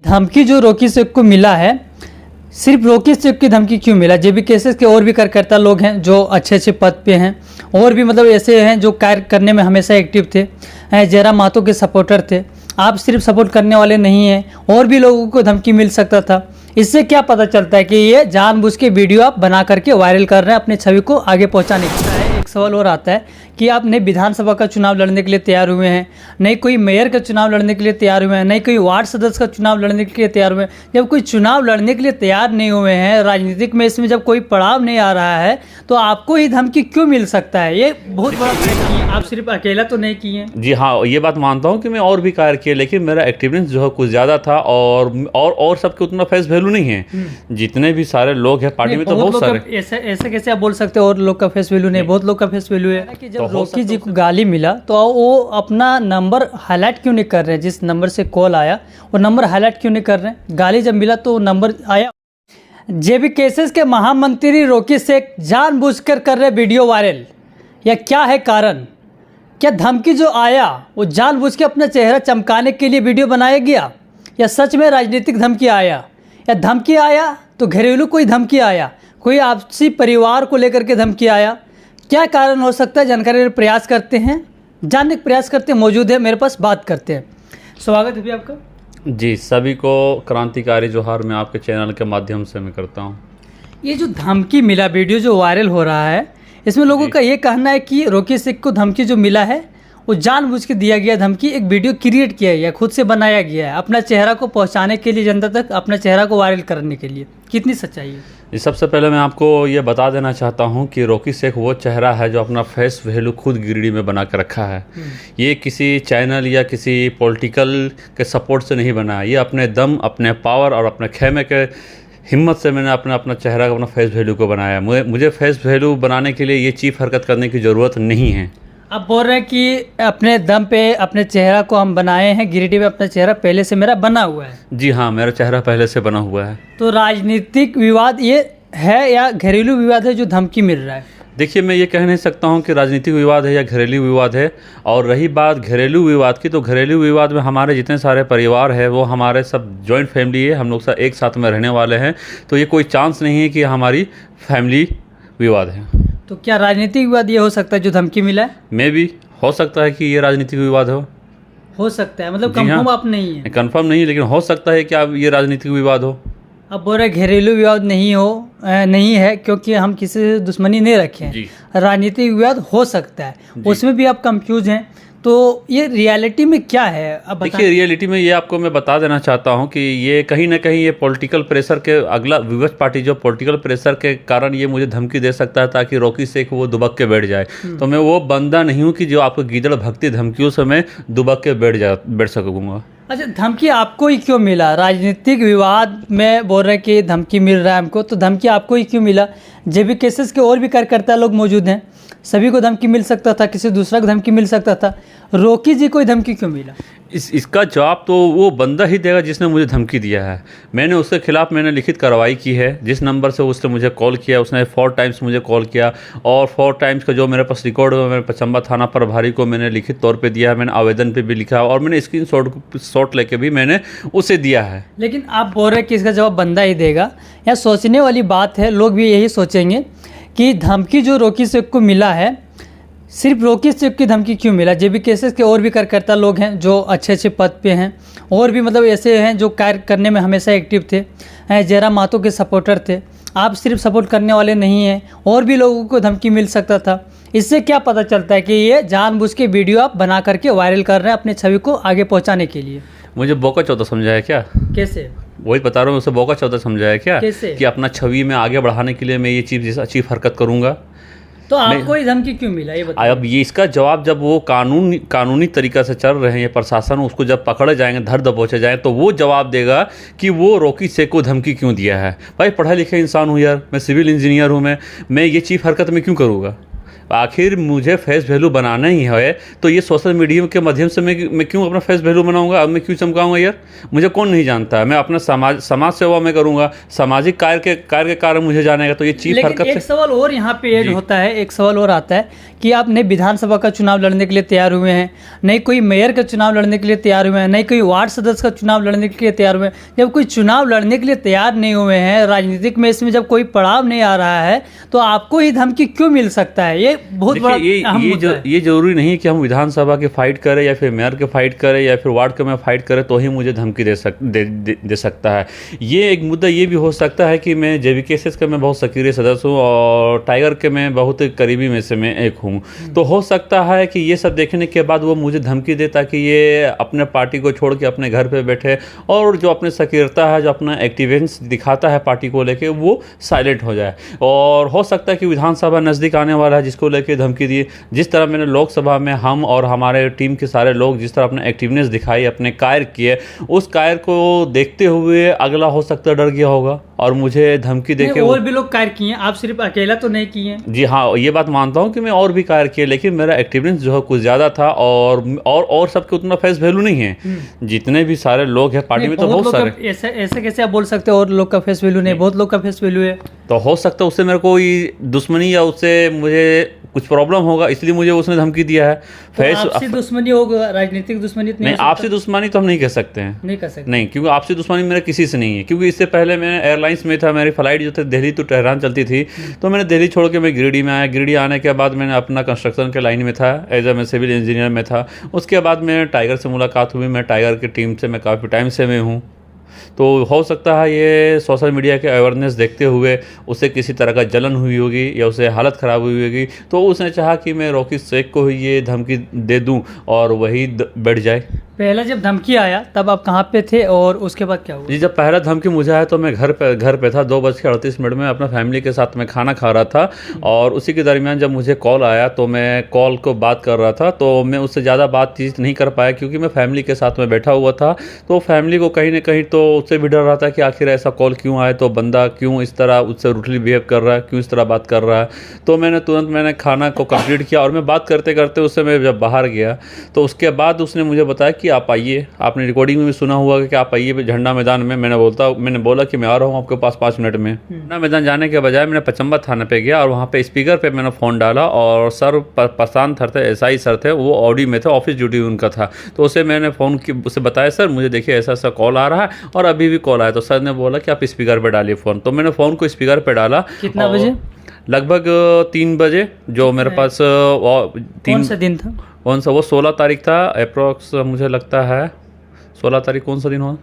धमकी जो रॉकी शेख को मिला है, सिर्फ रॉकी शेख की धमकी क्यों मिला? जेबी केसेस के और भी कार्यकर्ता लोग हैं जो अच्छे अच्छे पद पे हैं, और भी मतलब ऐसे हैं जो कार्य करने में हमेशा एक्टिव थे, जयराम महतो के सपोर्टर थे। आप सिर्फ सपोर्ट करने वाले नहीं हैं, और भी लोगों को धमकी मिल सकता था। इससे क्या पता चलता है कि ये जानबूझ के वीडियो आप बना करके वायरल कर रहे हैं अपनी छवि को आगे पहुंचाने के लिए। एक सवाल और आता है कि आप नहीं विधानसभा का चुनाव लड़ने के लिए तैयार हुए हैं, नहीं कोई मेयर का चुनाव लड़ने के लिए तैयार हुए हैं, नहीं कोई वार्ड सदस्य का चुनाव लड़ने के लिए तैयार हुए हैं। जब कोई चुनाव लड़ने के लिए तैयार नहीं हुए हैं, राजनीतिक में इसमें जब कोई पड़ाव नहीं आ रहा है, तो आपको ही धमकी क्यों मिल सकता है? ये बहुत बड़ा प्रश्न है। आप सिर्फ अकेला तो नहीं किए हैं। जी हाँ, ये बात मानता हूँ कि मैं और भी कार्य किए, लेकिन मेरा एक्टिवनेस जो है कुछ ज़्यादा था, और सबके उतना फेस वैल्यू नहीं है। जितने भी सारे लोग हैं पार्टी में, तो बहुत सारे। ऐसे कैसे आप बोल सकते हो और लोग का फेस वैल्यू नहीं? बहुत लोग का फेस वैल्यू है। कि जब रॉकी जी को गाली मिला तो वो अपना नंबर हाईलाइट क्यों नहीं कर रहे हैं? जिस नंबर से कॉल आया वो नंबर हाईलाइट क्यों नहीं कर रहे हैं? गाली जब मिला तो नंबर आया। जेबी केसेस के महामंत्री रॉकी शेख जानबूझकर कर रहे वीडियो वायरल, या क्या है कारण? क्या धमकी जो आया वो जानबूझ के अपना चेहरा चमकाने के लिए वीडियो बनाया गया, या सच में राजनीतिक धमकी आया? या धमकी आया तो घरेलू कोई धमकी आया, कोई आपसी परिवार को लेकर के धमकी आया? क्या कारण हो सकता है? जानकारी का प्रयास करते हैं, जानने का प्रयास करते हैं। मौजूद है मेरे पास, बात करते हैं। स्वागत है भी आपका। जी, सभी को क्रांतिकारी जोहार मैं आपके चैनल के माध्यम से मैं करता हूँ। ये जो धमकी मिला वीडियो जो वायरल हो रहा है, इसमें लोगों का ये कहना है कि रॉकी शेख को धमकी जो मिला है वो जानबूझ के दिया गया धमकी, एक वीडियो क्रिएट किया गया, खुद से बनाया गया है अपना चेहरा को पहुंचाने के लिए, जनता तक अपना चेहरा को वायरल करने के लिए। कितनी सच्चाई है? जी, सबसे पहले मैं आपको ये बता देना चाहता हूँ कि रॉकी शेख वो चेहरा है जो अपना फेस वैल्यू खुद गिरिडीह में बना कर रखा है। ये किसी चैनल या किसी पॉलिटिकल के सपोर्ट से नहीं बना है। ये अपने दम, अपने पावर और अपने खेमे के हिम्मत से मैंने अपना चेहरा, अपना फेस वैल्यू को बनाया। मुझे फेस वैल्यू बनाने के लिए ये चीप हरकत करने की ज़रूरत नहीं है। आप बोल रहे हैं कि अपने दम पे अपने चेहरा को हम बनाए हैं, गिरिडीह में अपना चेहरा पहले से मेरा बना हुआ है। जी हाँ, मेरा चेहरा पहले से बना हुआ है। तो राजनीतिक विवाद ये है या घरेलू विवाद है जो धमकी मिल रहा है? देखिए, मैं ये कह नहीं सकता हूँ कि राजनीतिक विवाद है या घरेलू विवाद है। और रही बात घरेलू विवाद की, तो घरेलू विवाद में हमारे जितने सारे परिवार है वो हमारे सब जॉइंट फैमिली है, हम लोग सब एक साथ में रहने वाले हैं। तो ये कोई चांस नहीं है कि हमारी फैमिली विवाद है। तो क्या राजनीतिक विवाद ये हो सकता है जो धमकी मिला है? मे भी हो सकता है कि ये राजनीतिक विवाद हो सकता है, मतलब जी हाँ। कंफर्म आप नहीं है? कंफर्म नहीं, लेकिन हो सकता है कि अब ये राजनीतिक विवाद हो। अब बोल रहे घरेलू विवाद नहीं है, क्योंकि हम किसी से दुश्मनी नहीं रखे हैं। राजनीतिक विवाद हो सकता है, उसमें भी आप कंफ्यूज हैं। तो ये रियलिटी में क्या है? अब देखिए, रियलिटी में ये आपको मैं बता देना चाहता हूँ कि ये कहीं ना कहीं ये पॉलिटिकल प्रेशर के, अगला विपक्ष पार्टी जो पॉलिटिकल प्रेशर के कारण ये मुझे धमकी दे सकता है ताकि रॉकी शेख वो दुबक के बैठ जाए। तो मैं वो बंदा नहीं हूँ कि जो आपको गीदड़ भक्ति धमकियों से मैं दुबक के बैठ सकूँगा। अच्छा, धमकी आपको ही क्यों मिला? राजनीतिक विवाद में बोल रहे कि धमकी मिल रहा है हमको, तो धमकी आपको ही क्यों मिला? जेबी केसेस के और भी कार्यकर्ता लोग मौजूद हैं, सभी को धमकी मिल सकता था, किसी दूसरा को धमकी मिल सकता था। रॉकी जी को धमकी क्यों मिला? इसका जवाब तो वो बंदा ही देगा जिसने मुझे धमकी दिया है। मैंने उसके खिलाफ लिखित कार्रवाई की है। जिस नंबर से उसने मुझे कॉल किया, उसने 4 टाइम्स मुझे कॉल किया, और 4 टाइम्स का जो मेरे पास रिकॉर्ड है मैंने पचम्बा थाना प्रभारी को मैंने लिखित तौर पे दिया है। मैंने आवेदन पे भी लिखा, और मैंने स्क्रीनशॉट लेके भी मैंने उसे दिया है। लेकिन आप बोल रहे हैं कि इसका जवाब बंदा ही देगा। यह सोचने वाली बात है, लोग भी यही सोचेंगे कि धमकी जो रॉकी शेख को मिला है, सिर्फ रॉकी शेख की धमकी क्यों मिला? जेबी केसेस के और भी कार्यकर्ता लोग हैं जो अच्छे अच्छे पद पे हैं, और भी मतलब ऐसे हैं जो कार्य करने में हमेशा एक्टिव थे, जयराम महतो के सपोर्टर थे। आप सिर्फ सपोर्ट करने वाले नहीं हैं, और भी लोगों को धमकी मिल सकता था। इससे क्या पता चलता है कि ये जानबूझ के वीडियो आप बना करके वायरल कर रहे हैं अपनी छवि को आगे पहुँचाने के लिए? मुझे बौका चौथा समझा है क्या? कैसे? वही बता रहा हूँ, उसे बौका चौथा समझा है क्या? कैसे? कि अपना छवि में आगे बढ़ाने के लिए मैं ये चीफ हरकत करूँगा। तो आपको ये धमकी क्यों मिला, ये बताइए। अब ये इसका जवाब, जब वो कानूनी तरीका से चल रहे हैं, ये प्रशासन उसको जब पकड़े जाएंगे, धर दबोचे जाए, तो वो जवाब देगा कि वो रॉकी शेख को धमकी क्यों दिया है। भाई, पढ़ा लिखा इंसान हूँ यार, मैं सिविल इंजीनियर हूँ, मैं ये चीफ हरकत में क्यों करूँगा? आखिर मुझे फेस वैल्यू बनाना ही है तो ये सोशल मीडिया के माध्यम से मैं क्यों अपना फेस वैल्यू बनाऊंगा, अब मैं क्यों चमकाऊंगा यार। मुझे कौन नहीं जानता है, मैं अपना समाज सेवा में करूंगा, सामाजिक कार्य के कारण मुझे जानेगा। तो ये चीफ हरकत एक सवाल और यहाँ पे ऐड होता है, एक सवाल और आता है कि आप नई विधानसभा का चुनाव लड़ने के लिए तैयार हुए हैं, नहीं कोई मेयर का चुनाव लड़ने के लिए तैयार हुए हैं, नहीं कोई वार्ड सदस्य का चुनाव लड़ने के लिए तैयार हुए हैं। जब कोई चुनाव लड़ने के लिए तैयार नहीं हुए हैं, राजनीतिक में इसमें जब कोई पड़ाव नहीं आ रहा है, तो आपको ही धमकी क्यों मिल सकता है? ये बहुत बड़ा अहम मुद्दा है। ये जरूरी नहीं है कि हम विधानसभा की फाइट करें या फिर मेयर के फाइट करें या फिर वार्ड के में फाइट करें तो ही मुझे धमकी दे सकता है। ये एक मुद्दा ये भी हो सकता है कि मैं JVKSS का मैं बहुत सक्रिय सदस्य हूँ और टाइगर के मैं बहुत करीबी में से मैं एक हूँ। तो हो सकता है कि ये सब देखने के बाद वो मुझे धमकी दे ताकि ये अपने पार्टी को छोड़ के अपने घर पे बैठे और जो अपने सक्रियता है, जो अपना एक्टिवेंस दिखाता है पार्टी को लेके, वो साइलेंट हो जाए। और हो सकता है कि विधानसभा नज़दीक आने वाला है जिसको लेके धमकी दी। जिस तरह मैंने लोकसभा में हम और हमारे टीम के सारे लोग जिस तरह अपने एक्टिवनेस दिखाई, अपने कार्य किए, उस कार्य को देखते हुए अगला हो सकता है डर गया होगा और मुझे धमकी देके और भी लोग कार्य किए, आप सिर्फ अकेला तो नहीं किए। जी हाँ, ये बात मानता हूँ कि मैं और भी कार्य किए, लेकिन मेरा एक्टिवनेस जो है कुछ ज़्यादा था और सबके उतना फेस वैल्यू नहीं है। जितने भी सारे लोग हैं पार्टी में तो बहुत सारे, ऐसे कैसे आप बोल सकते हो और लोग का फेस वैल्यू नहीं? बहुत लोग का फेस वैल्यू है। तो हो सकता है उससे मेरे कोई दुश्मनी या उससे मुझे कुछ प्रॉब्लम होगा, इसलिए मुझे उसने धमकी दिया है। तो आपसी दुश्मनी होगा, राजनीतिक दुश्मनी नहीं, आपसी दुश्मनी तो हम नहीं कह सकते हैं, नहीं कर सकते। नहीं, क्योंकि आपसी दुश्मनी मेरा किसी से नहीं है। क्योंकि इससे पहले मैं एयरलाइंस में था, मेरी फ्लाइट जो थी दिल्ली टू तेहरान चलती थी, तो मैंने दिल्ली छोड़ के मैं गिरिडीह में आया। गिरिडीह आने के बाद मैंने अपना कंस्ट्रक्शन के लाइन में था, एज ए मैं सिविल इंजीनियर में था। उसके बाद मैं टाइगर से मुलाकात हुई, मैं टाइगर की टीम से मैं काफ़ी टाइम से मैं हूँ। तो हो सकता है ये सोशल मीडिया के अवेयरनेस देखते हुए उसे किसी तरह का जलन हुई होगी या उसे हालत ख़राब हुई होगी, तो उसने चाहा कि मैं रॉकी शेख को ही ये धमकी दे दूं और वही बैठ जाए। पहला जब धमकी आया तब आप कहाँ पे थे और उसके बाद क्या हुआ? जी, जब पहला धमकी मुझे आया तो मैं घर पे था। 2:38 में अपना फैमिली के साथ मैं खाना खा रहा था और उसी के दरमियान जब मुझे कॉल आया तो मैं कॉल को बात कर रहा था, तो मैं उससे ज़्यादा बातचीत नहीं कर पाया क्योंकि मैं फैमिली के साथ में बैठा हुआ था। तो फैमिली को कहीं ना कहीं तो उससे भी डर रहा था कि आखिर ऐसा कॉल क्यों आए, तो बंदा क्यों इस तरह उससे रूडली बिहेव कर रहा है, क्यों इस तरह बात कर रहा है। तो मैंने तुरंत खाना को कंप्लीट किया और मैं बात करते करते उससे मैं जब बाहर गया तो उसके बाद उसने मुझे बताया कि आप आइए, आपने रिकॉर्डिंग में भी सुना हुआ कि आप आइए झंडा मैदान में। मैंने बोला कि मैं आ रहा हूँ आपके पास 5 मिनट में। झंडा मैदान जाने के बजाय मैंने पचम्बा थाने पे गया और वहाँ पे स्पीकर पे मैंने फ़ोन डाला और सर प्रशांत सर थे, SI सर थे, वो ऑडी में थे, ऑफिस ड्यूटी उनका था। तो उसे मैंने उसे बताया, सर मुझे देखिए ऐसा ऐसा कॉल आ रहा है और अभी भी कॉल आया। तो सर ने बोला कि आप स्पीकर पर डालिए फ़ोन। तो मैंने फ़ोन को स्पीकर पर डाला। कितना बजे? लगभग 3 बजे। जो मेरे पास कौन सा दिन था? कौन सा? वो 16 तारीख था अप्रोक्स, मुझे लगता है 16 तारीख। कौन सा दिन हुआ?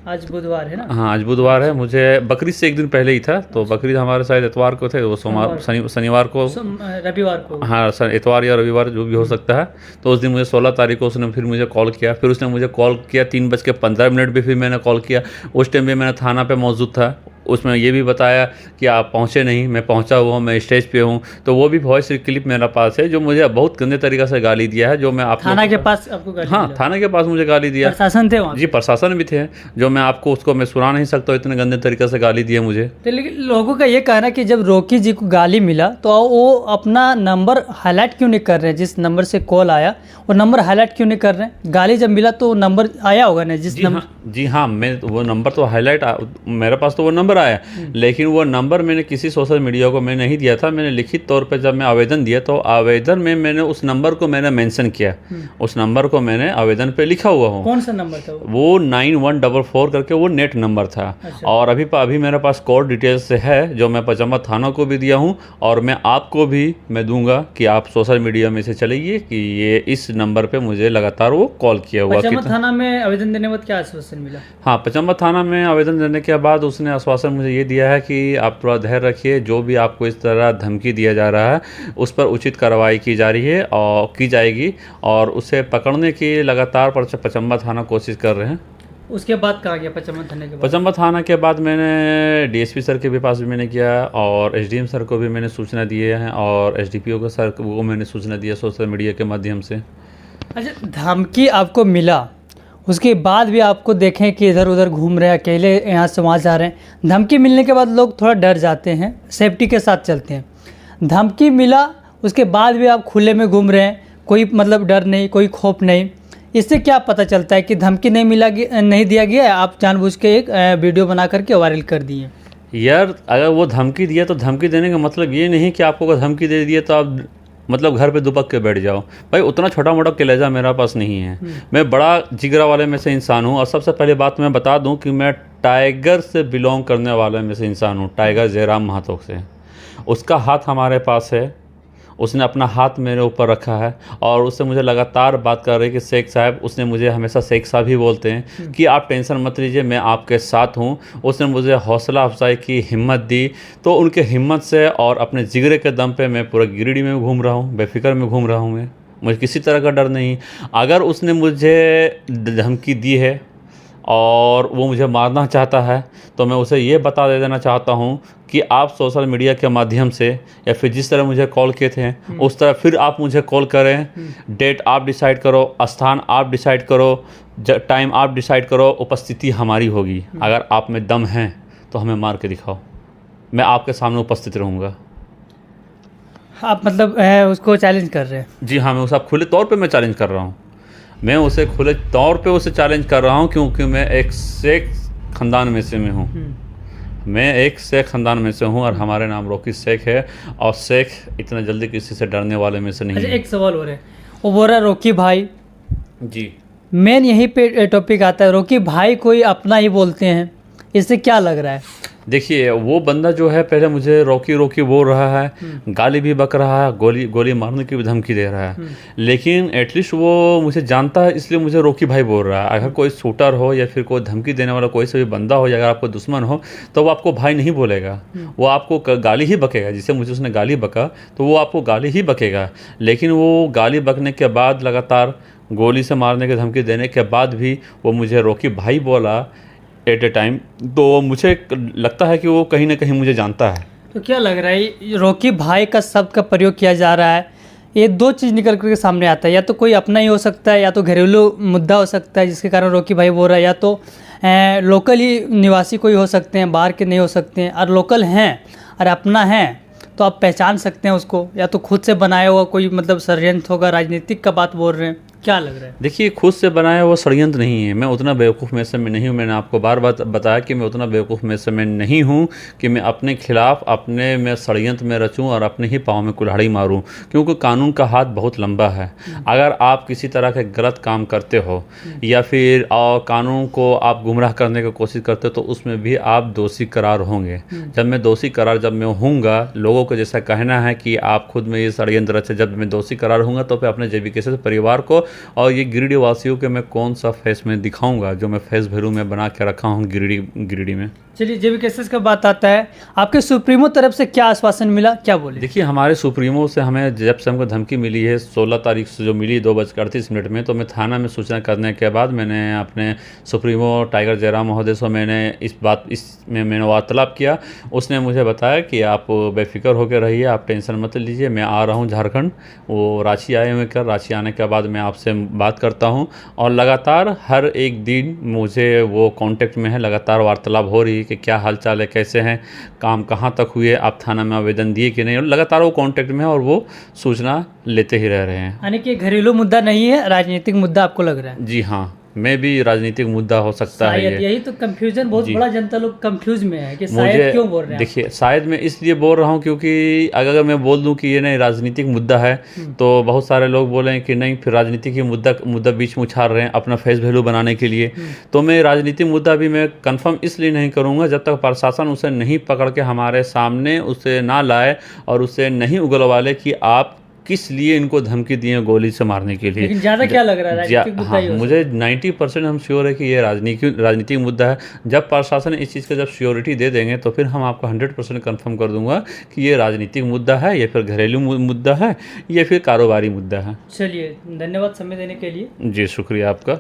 आज बुधवार है ना? हाँ, आज बुधवार है। मुझे बकरीद से एक दिन पहले ही था। तो बकरीद हमारे शायद इतवार को थे, वो शनिवार को, रविवार को। हाँ, इतवार या रविवार जो भी हो सकता है। तो उस दिन मुझे 16 तारीख को उसने फिर मुझे कॉल किया। फिर उसने मुझे कॉल किया 3:15 पे, फिर मैंने कॉल किया। उस टाइम पे मैंने थाना पे मौजूद था। उसमें ये भी बताया कि आप पहुँचे नहीं, मैं पहुँचा हुआ हूँ, मैं स्टेज पे हूँ। तो वो भी वॉइस क्लिप मेरे पास है जो मुझे बहुत गंदे तरीके से गाली दिया है, जो मैं आप थाना के पास आपको गाली? हाँ, थाना के पास मुझे गाली दिया। प्रशासन थे वहाँ? जी, प्रशासन भी थे, जो मैं आपको उसको मैं सुना नहीं सकता, इतने गंदे तरीके से गाली दिया मुझे। तो लेकिन लोगों का ये कहना है कि जब रॉकी जी को गाली मिला तो वो अपना नंबर हाईलाइट क्यों नहीं कर रहे हैं? जिस नंबर से कॉल आया वो नंबर हाईलाइट क्यों नहीं कर रहे हैं? गाली जब मिला तो नंबर आया होगा ना जिस नंबर? जी हाँ, मैं वो नंबर तो हाईलाइट, मेरे पास तो वो नंबर आया, लेकिन वो नंबर मैंने किसी सोशल मीडिया को मैं नहीं दिया था। मैंने लिखित तौर पे जब मैं आवेदन दिया तो आवेदन में मैंने उस नंबर को मैंने मेंशन किया, उस नंबर को मैंने आवेदन पे लिखा हुआ हूँ। कौन सा नंबर था वो? 9144 करके वो नेट नंबर था। अच्छा। और अभी मेरे पास कोड डिटेल्स है जो मैं पचम्बा थाना को भी दिया हूँ और मैं आपको भी मैं दूंगा कि आप सोशल मीडिया में से चलाइए कि ये इस नंबर पे मुझे लगातार वो कॉल किया हुआ। पचम्बा थाना में आवेदन देने के बाद क्या आश्वासन मिला? हाँ, पचम्बा थाना में आवेदन देने के बाद उसने आश्वासन मुझे ये दिया है कि आप थोड़ा धैर्य रखिए, जो भी आपको इस तरह धमकी दिया जा रहा है उस पर उचित कार्रवाई की जा रही है और की जाएगी और उसे पकड़ने की लगातार पचम्बा थाना कोशिश कर रहे हैं। उसके बाद कहाँ गया पचम्बा थाने के बाद? पचम्बा थाना के बाद मैंने DSP सर के भी पास भी मैंने किया और SDM सर को भी मैंने सूचना दिए हैं और SDPO को सर को मैंने सूचना दिया सोशल मीडिया के माध्यम से। अच्छा, धमकी आपको मिला, उसके बाद भी आपको देखें कि इधर उधर घूम रहे हैं, अकेले यहाँ से वहाँ जा रहे हैं। धमकी मिलने के बाद लोग थोड़ा डर जाते हैं, सेफ्टी के साथ चलते हैं। धमकी मिला, उसके बाद भी आप खुले में घूम रहे हैं, कोई मतलब डर नहीं, कोई खौफ नहीं। इससे क्या पता चलता है कि धमकी नहीं दिया गया है, आप जानबूझ के एक वीडियो बना करके वायरल कर दिए? यार अगर वो धमकी दिया तो धमकी देने का मतलब ये नहीं कि आपको अगर धमकी दे दिया तो आप मतलब घर पे दुबक के बैठ जाओ। भाई उतना छोटा मोटा कलेजा मेरा पास नहीं है। मैं बड़ा जिगरा वाले में से इंसान हूँ। और सबसे पहले बात मैं बता दूँ कि मैं टाइगर से बिलोंग करने वाले में से इंसान हूँ, टाइगर जयराम महतो से। उसका हाथ हमारे पास है, उसने अपना हाथ मेरे ऊपर रखा है और उससे मुझे लगातार बात कर रही है कि शेख साहब, उसने मुझे हमेशा शेख साहब ही बोलते हैं कि आप टेंशन मत लीजिए, मैं आपके साथ हूँ। उसने मुझे हौसला अफजाई की, हिम्मत दी। तो उनके हिम्मत से और अपने जिगरे के दम पे मैं पूरा गिरिडीह में घूम रहा हूँ, बेफिक्र में घूम रहा हूँ। मुझे किसी तरह का डर नहीं। अगर उसने मुझे धमकी दी है और वो मुझे मारना चाहता है तो मैं उसे ये बता देना चाहता हूँ कि आप सोशल मीडिया के माध्यम से या फिर जिस तरह मुझे कॉल किए थे उस तरह फिर आप मुझे कॉल करें। डेट आप डिसाइड करो, स्थान आप डिसाइड करो, टाइम आप डिसाइड करो, उपस्थिति हमारी होगी। अगर आप में दम है तो हमें मार के दिखाओ, मैं आपके सामने उपस्थित रहूँगा। आप मतलब उसको चैलेंज कर रहे हैं? जी हाँ, मैं उसे खुले तौर पे मैं चैलेंज कर रहा हूँ। मैं उसे खुले तौर पे उसे चैलेंज कर रहा हूँ क्योंकि मैं एक शेख ख़ानदान में से हूँ। मैं एक शेख ख़ानदान में से हूँ और हमारे नाम रॉकी शेख है और शेख इतना जल्दी किसी से डरने वाले में से नहीं है। एक सवाल हो रहा है, वो बोल रहा है रॉकी भाई जी, मेन यहीं पे टॉपिक आता है, रॉकी भाई कोई अपना ही बोलते हैं, इससे क्या लग रहा है? देखिए वो बंदा जो है पहले मुझे रॉकी रॉकी बोल रहा है, गाली भी बक रहा है, गोली मारने की भी धमकी दे रहा है, लेकिन एटलीस्ट वो मुझे जानता है इसलिए मुझे रॉकी भाई बोल रहा है। अगर कोई शूटर हो या फिर कोई धमकी देने वाला कोई से भी बंदा हो या अगर आपको दुश्मन हो तो वो आपको भाई नहीं बोलेगा, वो आपको गाली ही बकेगा। जिसे मुझे उसने गाली बका तो वो आपको गाली ही बकेगा। लेकिन वो गाली बकने के बाद लगातार गोली से मारने की धमकी देने के बाद भी वो मुझे रॉकी भाई बोला एट ए टाइम, तो मुझे लगता है कि वो कहीं ना कहीं मुझे जानता है। तो क्या लग रहा है रॉकी भाई का शब्द का प्रयोग किया जा रहा है? ये दो चीज़ निकल कर के सामने आता है, या तो कोई अपना ही हो सकता है या तो घरेलू मुद्दा हो सकता है जिसके कारण रॉकी भाई बोल रहा है, या तो लोकल ही निवासी कोई हो सकते हैं, बाहर के नहीं हो सकते हैं। और लोकल हैं और अपना है तो आप पहचान सकते हैं उसको, या तो खुद से बनाया हुआ कोई मतलब षड्यंत्र होगा, राजनीतिक का बात बोल रहे हैं, क्या लग रहा है? देखिए खुद से बनाया वो षड्यंत्र नहीं है। मैं उतना बेवकूफ़ में से मैं नहीं हूँ। मैंने आपको बार बार बताया कि मैं उतना बेवकूफ़ में से मैं नहीं हूँ कि मैं अपने खिलाफ अपने में षड्यंत्र में रचूँ और अपने ही पाँव में कुल्हाड़ी मारूँ, क्योंकि कानून का हाथ बहुत लंबा है। अगर आप किसी तरह के गलत काम करते हो या फिर कानून को आप गुमराह करने की कोशिश करते हो तो उसमें भी आप दोषी करार होंगे। जब मैं दोषी करार जब मैं होऊंगा, लोगों को जैसा कहना है कि आप खुद में ये षड्यंत्र रचे, जब मैं दोषी करार होऊंगा तो फिर अपने जेबी केसेस परिवार को और ये गिरिडीह वासियों के मैं कौन सा फेस में दिखाऊंगा जो मैं फेस वैल्यू में बना के रखा हूँ गिरिडीह में। चलिए जेबी केसेस का बात आता है, आपके सुप्रीमो तरफ से क्या आश्वासन मिला, क्या बोले? देखिए हमारे सुप्रीमो से हमें जब से हमको धमकी मिली है 16 तारीख से जो मिली 2:38 में, तो मैं थाना में सूचना करने के बाद मैंने अपने सुप्रीमो टाइगर जयराम महोदय से मैंने इसमें मैंने वार्तालाप किया। उसने मुझे बताया कि आप बेफिक्र होकर रहिए, आप टेंशन मत लीजिए, मैं आ रहा हूँ झारखंड। वो रांची आए हुए कर, रांची आने के बाद मैं आपसे बात करता हूँ और लगातार हर एक दिन मुझे वो कांटेक्ट में है, लगातार वार्तालाप हो रही है कि क्या हालचाल है, कैसे हैं, काम कहाँ तक हुए, आप थाना में आवेदन दिए कि नहीं। और लगातार वो कांटेक्ट में है और वो सूचना लेते ही रह रहे हैं। यानी कि घरेलू मुद्दा नहीं है, राजनीतिक मुद्दा आपको लग रहा है? जी हाँ, मैं भी राजनीतिक मुद्दा हो सकता है ये। यही तो कंफ्यूजन बहुत बड़ा, जनता लोग कंफ्यूज में है कि शायद क्यों बोल रहे हैं। देखिए शायद मैं इसलिए बोल रहा हूँ क्योंकि अगर मैं बोल दूँ कि ये नहीं राजनीतिक मुद्दा है तो बहुत सारे लोग बोलें कि नहीं फिर राजनीतिक ही मुद्दा बीच में उछाल रहे हैं अपना फेस वैल्यू बनाने के लिए। तो मैं राजनीतिक मुद्दा भी मैं कंफर्म इसलिए नहीं करूँगा जब तक प्रशासन उसे नहीं पकड़ के हमारे सामने उसे ना लाए और उसे नहीं उगलवाले कि आप किस लिए इनको धमकी दिए गोली से मारने के लिए। लेकिन ज़्यादा क्या लग रहा है राजनीतिक मुद्दा? हाँ, मुझे 90% हम श्योर है कि ये राजनीतिक मुद्दा है। जब प्रशासन इस चीज़ का जब श्योरिटी दे देंगे तो फिर हम आपको 100% कंफर्म कर दूंगा कि ये राजनीतिक मुद्दा है या फिर घरेलू मुद्दा है या फिर कारोबारी मुद्दा है। चलिए धन्यवाद समय देने के लिए। जी शुक्रिया आपका।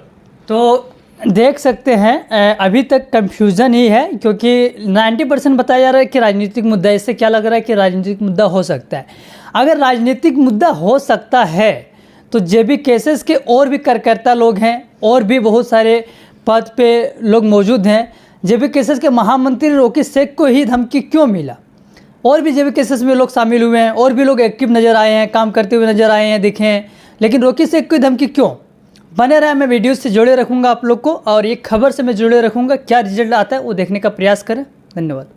तो देख सकते हैं अभी तक कंफ्यूजन ही है क्योंकि 90% बताया जा रहा है कि राजनीतिक मुद्दा है। इससे क्या लग रहा है कि राजनीतिक मुद्दा हो सकता है। अगर राजनीतिक मुद्दा हो सकता है तो जेबी केसेस के और भी कार्यकर्ता लोग हैं और भी बहुत सारे पद पे लोग मौजूद हैं। जेबी केसेस के महामंत्री रॉकी शेख को ही धमकी क्यों मिला? और भी जेबी केसेस में लोग शामिल हुए हैं, और भी लोग एक्टिव नज़र आए हैं, काम करते हुए नज़र आए हैं, दिखे हैं, लेकिन रोकी शेख को धमकी क्यों? बने रहे, मैं वीडियो से जुड़े रखूँगा आप लोग को, और ये खबर से मैं जुड़े रखूँगा। क्या रिजल्ट आता है वो देखने का प्रयास करें। धन्यवाद।